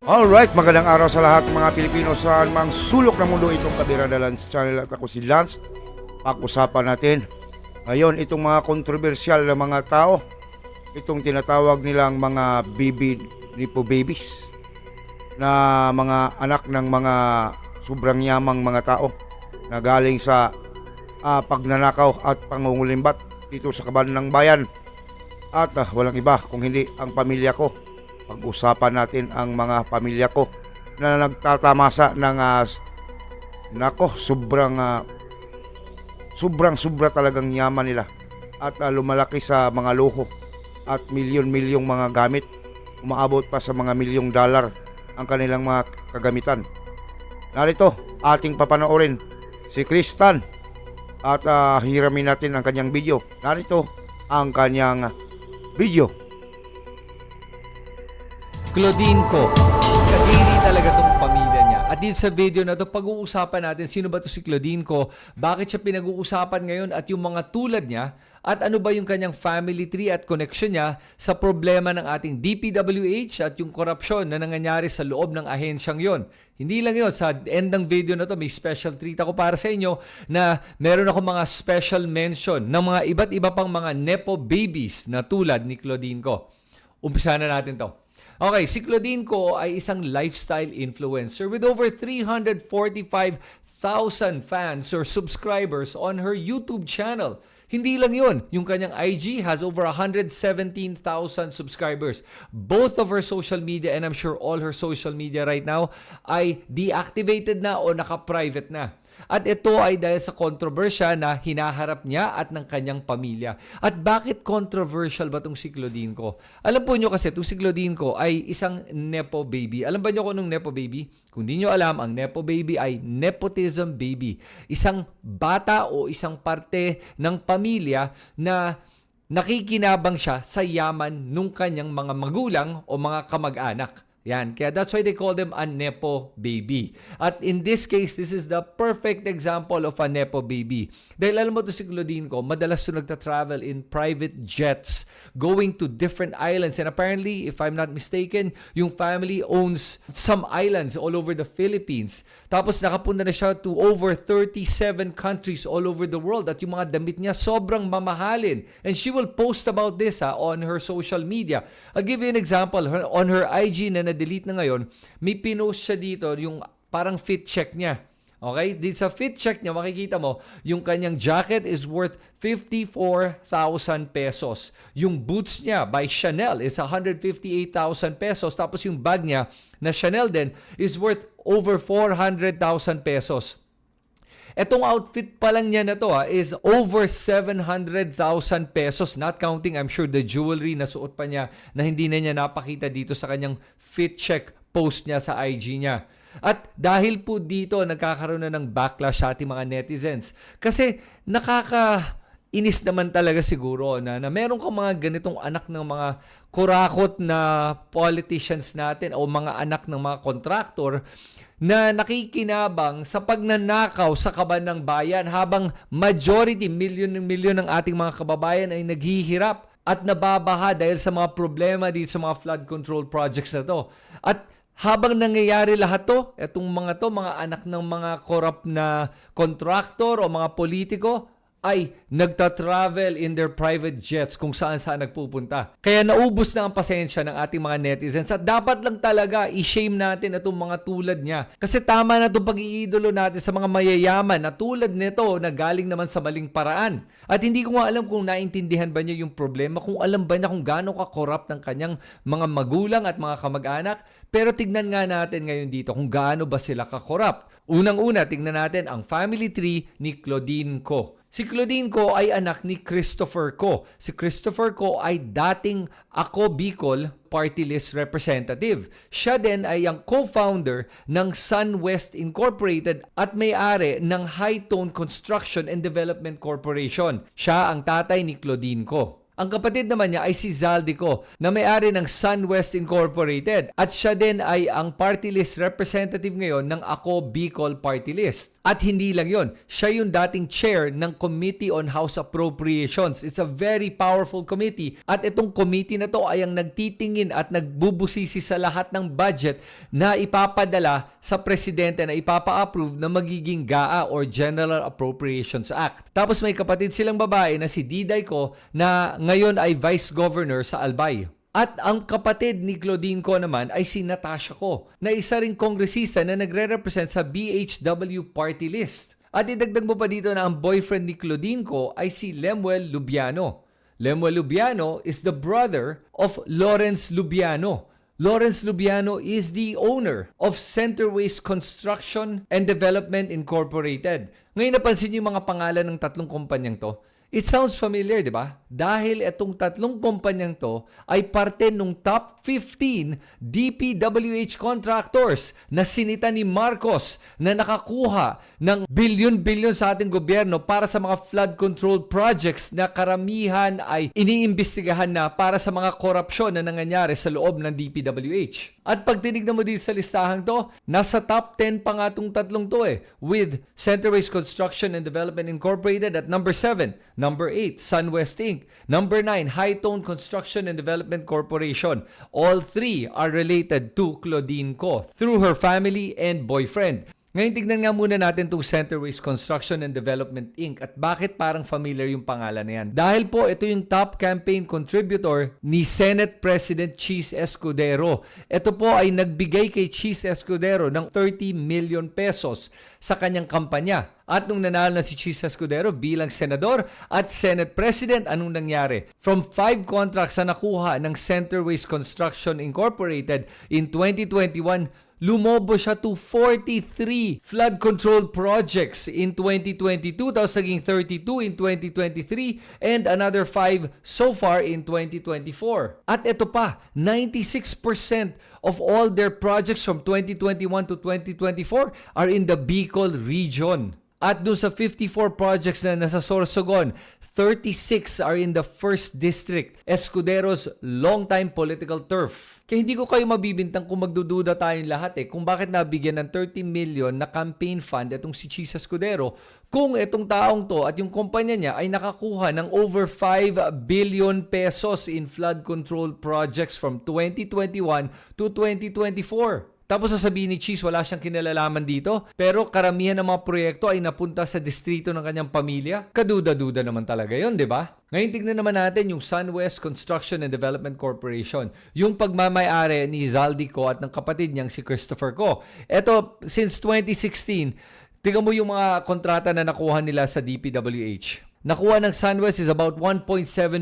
Alright, magandang araw sa lahat mga Pilipino saan mang sulok ng mundo. Itong Kabirada Lance Channel at ako si Lance. Pag-usapan natin ngayon itong mga kontrobersyal na mga tao, itong tinatawag nilang mga baby nipo babies na mga anak ng mga sobrang yamang mga tao na galing sa pagnanakaw at pangungulimbat dito sa kaban ng bayan. At walang iba kung hindi ang pamilya ko. Pag-usapan natin ang mga pamilya ko na nagtatamasa ng sobra talagang yaman nila at lumalaki sa mga luho at milyon-milyong mga gamit. Umaabot pa sa mga milyong dollar ang kanilang mga kagamitan. Narito ating papanoorin si Kristan at hiramin natin ang kanyang video. Narito ang kanyang video. Claudine Ko. Kadiri talaga tong pamilya niya. At dito sa video na to, pag-uusapan natin sino ba to si Claudine Ko, bakit siya pinag-uusapan ngayon at yung mga tulad niya, at ano ba yung kanyang family tree at connection niya sa problema ng ating DPWH at yung korupsyon na nangyayari sa loob ng ahensyang yon. Hindi lang yun, sa end ng video na to, may special treat ako para sa inyo na meron ako mga special mention ng mga iba't iba pang mga nepo babies na tulad ni Claudine Ko. Umpisa na natin to. Okay, si Claudine Ko ay isang lifestyle influencer with over 345,000 fans or subscribers on her YouTube channel. Hindi lang yun, yung kanyang IG has over 117,000 subscribers. Both of her social media and I'm sure all her social media right now ay deactivated na o naka-private na. At ito ay dahil sa kontrobersya na hinaharap niya at ng kanyang pamilya. At bakit controversial ba itong si Claudine Ko? Alam po nyo kasi itong si Claudine Ko ay isang nepo baby. Alam ba nyo kung anong nepo baby? Kung di nyo alam, ang nepo baby ay nepotism baby. Isang bata o isang parte ng pamilya na nakikinabang siya sa yaman nung kanyang mga magulang o mga kamag-anak. Yan. Kaya that's why they call them a nepo baby. At in this case, this is the perfect example of a nepo baby. Dahil alam mo to si Claudine Ko, madalas to nagta-travel in private jets going to different islands. And apparently, if I'm not mistaken, yung family owns some islands all over the Philippines. Tapos nakapunta na siya to over 37 countries all over the world. At yung mga damit niya sobrang mamahalin. And she will post about this on her social media. I'll give you an example. On her IG na delete na ngayon, may pinost siya dito yung parang fit check niya. Okay? Dito sa fit check niya, makikita mo, yung kanyang jacket is worth 54,000 pesos. Yung boots niya by Chanel is 158,000 pesos. Tapos yung bag niya na Chanel din is worth over 400,000 pesos. Etong outfit pa lang niya na to is over 700,000 pesos. Not counting, I'm sure, the jewelry na suot pa niya na hindi na niya napakita dito sa kanyang fit check post niya sa IG niya. At dahil po dito, nagkakaroon na ng backlash sa ating mga netizens. Kasi nakakainis naman talaga siguro na meron kang mga ganitong anak ng mga kurakot na politicians natin o mga anak ng mga kontraktor na nakikinabang sa pagnanakaw sa kaban ng bayan habang majority, milyon ng ating mga kababayan ay naghihirap at nababaha dahil sa mga problema dito sa mga flood control projects na to. At habang nangyayari lahat to, etong mga anak ng mga corrupt na contractor o mga politiko, ay nagta-travel in their private jets kung saan-saan nagpupunta. Kaya naubos na ang pasensya ng ating mga netizens at dapat lang talaga i-shame natin itong mga tulad niya. Kasi tama na itong pag-iidolo natin sa mga mayayaman na tulad nito na galing naman sa maling paraan. At hindi ko nga alam kung naintindihan ba niya yung problema, kung alam ba niya kung gaano ka-corrupt ng kanyang mga magulang at mga kamag-anak. Pero tignan nga natin ngayon dito kung gaano ba sila ka-corrupt. Unang-una, tignan natin ang family tree ni Claudine Ko. Si Claudine Ko ay anak ni Christopher Ko. Si Christopher Ko ay dating Ako Bicol Party List Representative. Siya din ay ang co-founder ng SunWest Incorporated at may-ari ng High Tone Construction and Development Corporation. Siya ang tatay ni Claudine Ko. Ang kapatid naman niya ay si Zaldico na may-ari ng SunWest Incorporated at siya din ay ang party list representative ngayon ng Ako Bicol Party List. At hindi lang yon, siya yung dating chair ng Committee on House Appropriations. It's a very powerful committee at itong committee na to ay ang nagtitingin at nagbubusisi sa lahat ng budget na ipapadala sa presidente na ipapa-approve na magiging GAA or General Appropriations Act. Tapos may kapatid silang babae na si Diday ko na ngayon ay Vice Governor sa Albay. At ang kapatid ni Claudine Ko naman ay si Natasha Ko, na isa ring kongresista na nagre-represent sa BHW party list. At idagdag mo pa dito na ang boyfriend ni Claudine Ko ay si Lemuel Lubiano. Lemuel Lubiano is the brother of Lawrence Lubiano. Lawrence Lubiano is the owner of Centerways Construction and Development Incorporated. Ngayon napansin niyo yung mga pangalan ng tatlong kumpanyang to. It sounds familiar, di ba? Dahil itong tatlong kumpanyang to ay parte ng top 15 DPWH contractors na sinita ni Marcos na nakakuha ng bilyon-bilyon sa ating gobyerno para sa mga flood control projects na karamihan ay iniimbestigahan na para sa mga korupsyon na nangyayari sa loob ng DPWH. At pag tinignan mo dito sa listahang to, nasa top 10 pa nga itong tatlong to with Centerways Construction and Development Incorporated at number 7, number 8, SunWest Inc., number 9, Hightone Construction and Development Corporation. All three are related to Claudine Ko through her family and boyfriend. Ngayon, tignan nga muna natin itong Centerways Construction and Development Inc. at bakit parang familiar yung pangalan na yan. Dahil po, ito yung top campaign contributor ni Senate President Cheese Escudero. Ito po ay nagbigay kay Cheese Escudero ng 30 million pesos sa kanyang kampanya. At nung nanalo na si Cheese Escudero bilang senador at Senate President, anong nangyari? From 5 contracts na nakuha ng Centerways Construction Incorporated in 2021, lumobo siya to 43 flood control projects in 2022, tapos naging 32 in 2023, and another 5 so far in 2024. At ito pa, 96% of all their projects from 2021 to 2024 are in the Bicol region. At doon sa 54 projects na nasa Sorsogon, 36 are in the 1st District, Escudero's longtime political turf. Kaya hindi ko kayo mabibintang kung magdududa tayong lahat kung bakit nabigyan ng 30 million na campaign fund itong si Cheese Escudero kung itong taong to at yung kumpanya niya ay nakakuha ng over 5 billion pesos in flood control projects from 2021 to 2024. Tapos sasabihin ni Cheese wala siyang kinalalaman dito, pero karamihan ng mga proyekto ay napunta sa distrito ng kanyang pamilya. Kaduda-duda naman talaga yon, di ba? Ngayon tignan naman natin yung SunWest Construction and Development Corporation, yung pagmamayari ni Zaldico at ng kapatid niyang si Christopher Ko. Ito, since 2016, tignan mo yung mga kontrata na nakuha nila sa DPWH. Nakuha ng SunWest is about 1.7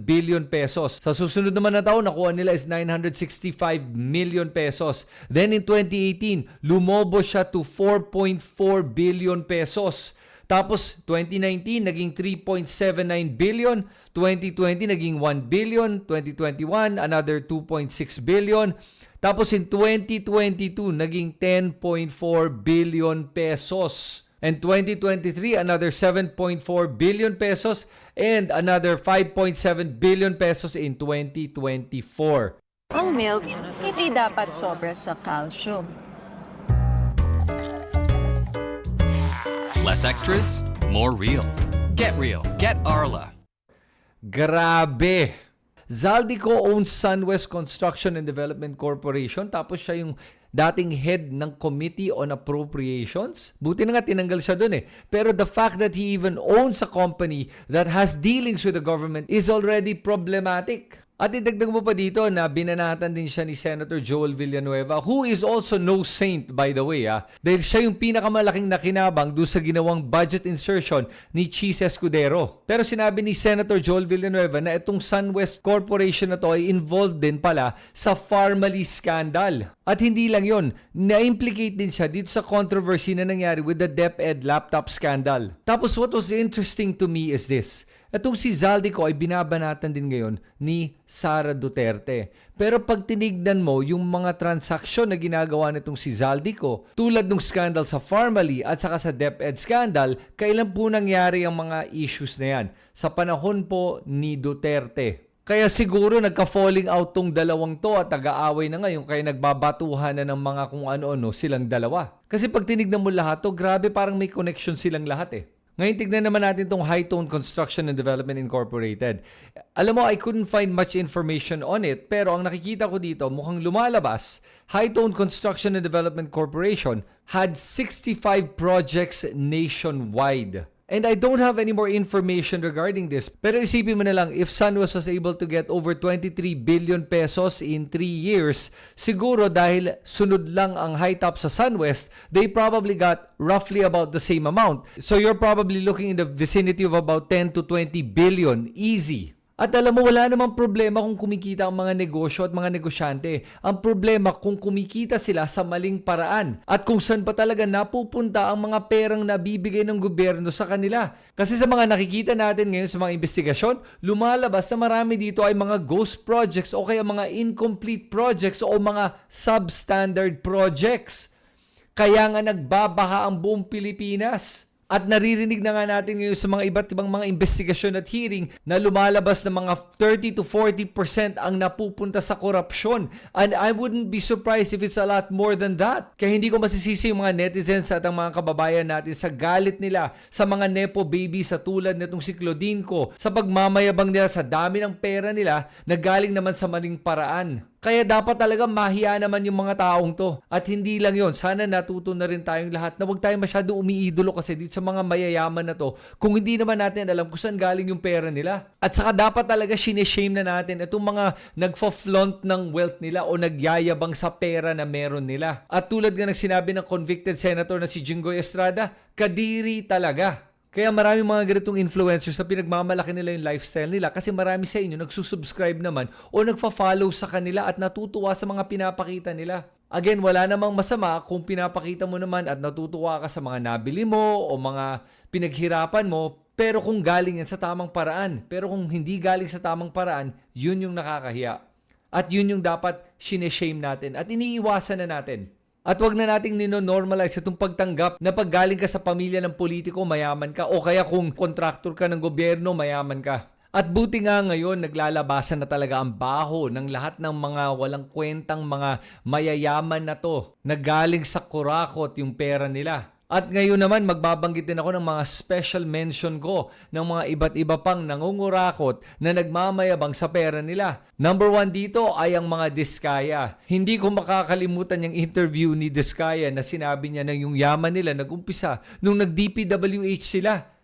billion pesos. Sa susunod naman na taon, nakuha nila is 965 million pesos. Then in 2018, lumobo siya to 4.4 billion pesos. Tapos 2019, naging 3.79 billion. 2020, naging 1 billion. 2021, another 2.6 billion. Tapos in 2022, naging 10.4 billion pesos. And 2023, another 7.4 billion pesos and another 5.7 billion pesos in 2024. Ang milk, hindi dapat sobra sa calcium. Less extras, more real. Get real. Get Arla. Grabe! Zaldico owns SunWest Construction and Development Corporation, tapos siya yung dating head ng Committee on Appropriations. Buti na nga tinanggal siya dun Pero the fact that he even owns a company that has dealings with the government is already problematic. At idagdag mo pa dito na binanatan din siya ni Senator Joel Villanueva, who is also no saint by the way dahil siya yung pinakamalaking nakinabang doon sa ginawang budget insertion ni Cheese Escudero. Pero sinabi ni Senator Joel Villanueva na itong SunWest Corporation na to ay involved din pala sa Pharmaly scandal. At hindi lang yon, na-implicate din siya dito sa controversy na nangyari with the DepEd laptop scandal. Tapos what was interesting to me is this. Itong si Zaldico ay binabanatan din ngayon ni Sara Duterte. Pero pag tinignan mo yung mga transaksyon na ginagawa nitong si Zaldico, tulad ng scandal sa Pharmaly at saka sa DepEd scandal, kailan po nangyari ang mga issues na yan? Sa panahon po ni Duterte. Kaya siguro nagka-falling out tong dalawang to at nag-aaway na ngayon kaya nagbabatuhan na ng mga kung ano-ano silang dalawa. Kasi pag tinignan mo lahat to, grabe parang may connection silang lahat eh. Ngayon tignan naman natin tong High Tone Construction and Development Incorporated. Alam mo, I couldn't find much information on it pero ang nakikita ko dito mukhang lumalabas, High Tone Construction and Development Corporation had 65 projects nationwide. And I don't have any more information regarding this. Pero isipin mo na lang, if SunWest was able to get over 23 billion pesos in 3 years, siguro dahil sunod lang ang high top sa SunWest, they probably got roughly about the same amount. So you're probably looking in the vicinity of about 10 to 20 billion. Easy. At alam mo, wala namang problema kung kumikita ang mga negosyo at mga negosyante. Ang problema kung kumikita sila sa maling paraan at kung saan pa talaga napupunta ang mga perang nabibigay ng gobyerno sa kanila. Kasi sa mga nakikita natin ngayon sa mga investigasyon, lumalabas na marami dito ay mga ghost projects o kaya mga incomplete projects o mga substandard projects. Kaya nga nagbabaha ang buong Pilipinas. At naririnig na nga natin ngayon sa mga iba't ibang mga investigasyon at hearing na lumalabas na mga 30 to 40% ang napupunta sa korupsyon. And I wouldn't be surprised if it's a lot more than that. Kaya hindi ko masisisi yung mga netizens at ang mga kababayan natin sa galit nila sa mga nepo baby sa tulad nitong si Claudine Ko, sa pagmamayabang nila sa dami ng pera nila na galing naman sa maling paraan. Kaya dapat talaga mahiya naman yung mga taong to. At hindi lang yon, sana natuto na rin tayong lahat na huwag tayong masyado umiidolo kasi dito sa mga mayayaman na to kung hindi naman natin alam kung saan galing yung pera nila. At saka dapat talaga sinishame na natin itong mga nagfa-flaunt ng wealth nila o nagyayabang sa pera na meron nila. At tulad nga ng sinabi ng convicted senator na si Jinggoy Estrada, kadiri talaga. Kaya marami mga ganitong influencers na pinagmamalaki nila yung lifestyle nila kasi marami sa inyo nagsusubscribe naman o nagfa-follow sa kanila at natutuwa sa mga pinapakita nila. Again, wala namang masama kung pinapakita mo naman at natutuwa ka sa mga nabili mo o mga pinaghirapan mo, pero kung galing yan sa tamang paraan. Pero kung hindi galing sa tamang paraan, yun yung nakakahiya. At yun yung dapat sineshame natin at iniiwasan na natin. At wag na nating nino-normalize itong pagtanggap na pag galing ka sa pamilya ng politiko, mayaman ka. O kaya kung contractor ka ng gobyerno, mayaman ka. At buti nga ngayon, naglalabasan na talaga ang baho ng lahat ng mga walang kwentang mga mayayaman na to na galing sa kurakot yung pera nila. At ngayon naman, magbabanggit din ako ng mga special mention ko ng mga iba't iba pang nangungurakot na nagmamayabang sa pera nila. Number 1 dito ay ang mga diskaya. Hindi ko makakalimutan yung interview ni Diskaya na sinabi niya na yung yaman nila nag-umpisa nung nag-DPWH sila.